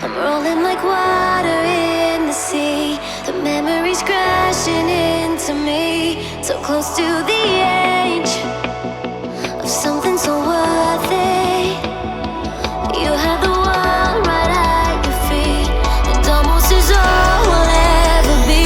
I'm rolling like water in the sea. The memories crashing into me. So close to the edge of something so worth it. You had the world right at your feet. It almost is all we'll ever be.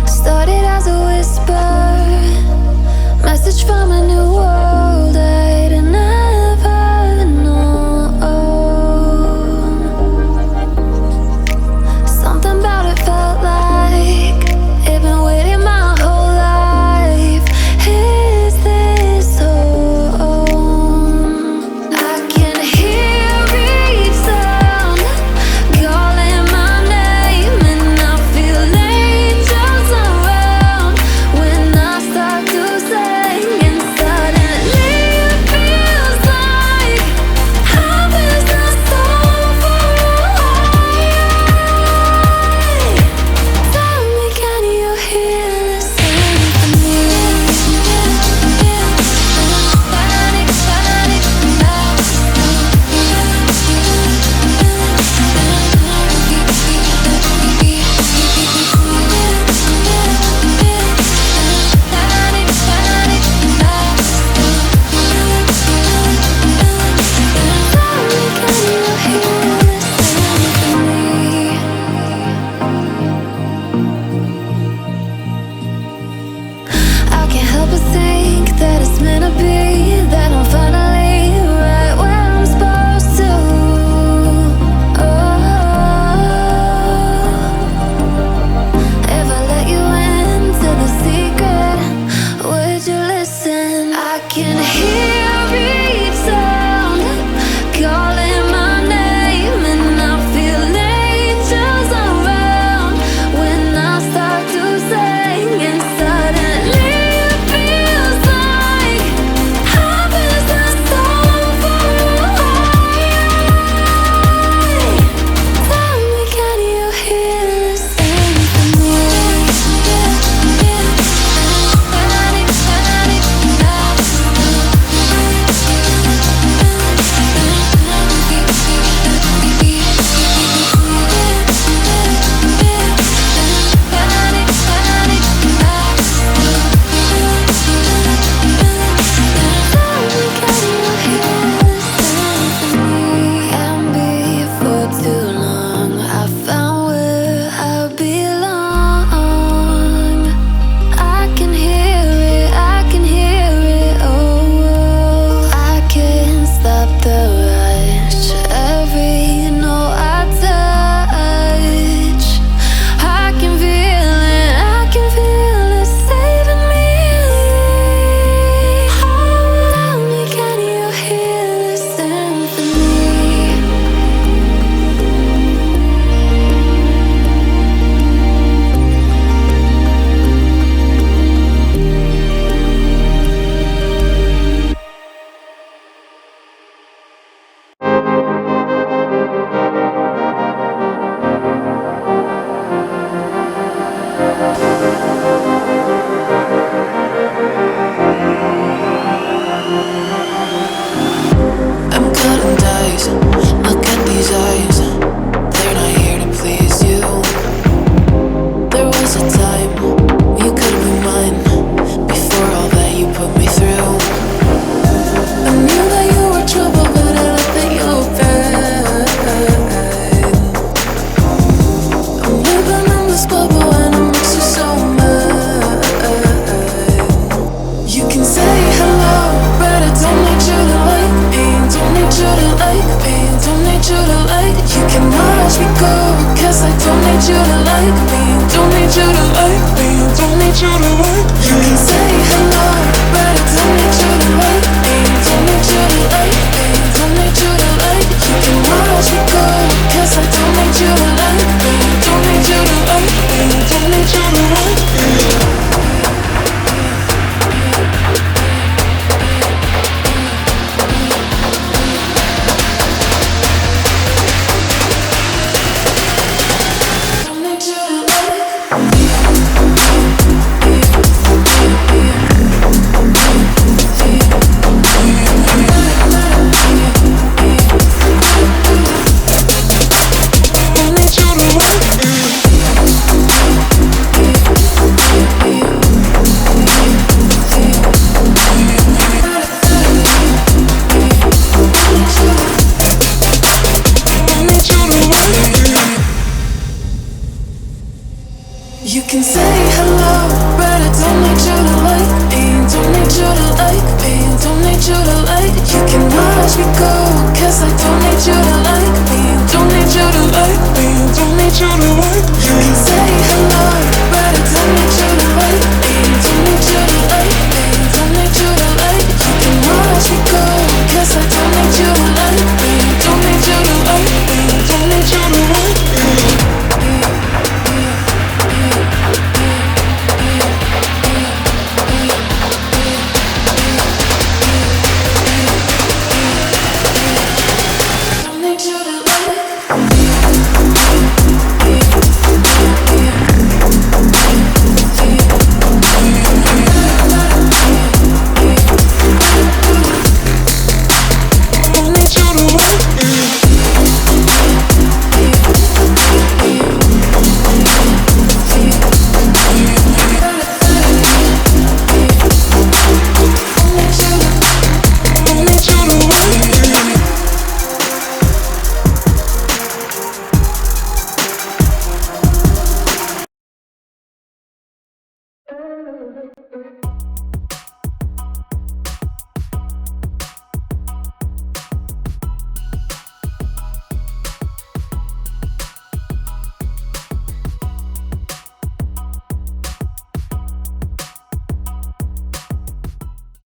Started as a whisper, message from a new world I'd never known. Something about it felt like it'd been waiting my whole life. Is this home? I can hear each sound calling my name, and I feel angels around when I start to sing. And suddenly it feels like heaven's not so far away. Tell me, can you hear the symphony? Panic, panic, I can't help but think that it's meant to be, that I'm finally right where I'm supposed to. If I let you into the secret, would you listen? I can hear each sound calling my name, and I feel angels around when I start to sing. And suddenly it feels like heaven's not so far away. Tell me, can you hear the symphony? Panic, panic, eyes. Look at these eyes, they're not here to please you. There was a time when you could be mine, before all that you put me through. I knew that you were trouble, but I love that you were bad. I'm living in this bubble and it makes you so mad. You can say hello, but I don't need you to like me. Don't need you to like me. Don't need you to like. You can watch me go, cause I don't need you to like me. Don't need you to like me. Don't need you to like. You can say hello, but I don't need you to like me. Don't need you to like me. Don't need you to like. You can watch me go, cause I don't need you to like me. Don't need you to like me. Don't need you to like me. You can say hello, but I don't need you to like me. Don't need you to like me. Don't need you to like. You can watch me go, cause I don't need you to like me. Don't need you to like me. Don't need you to like. You can say hello,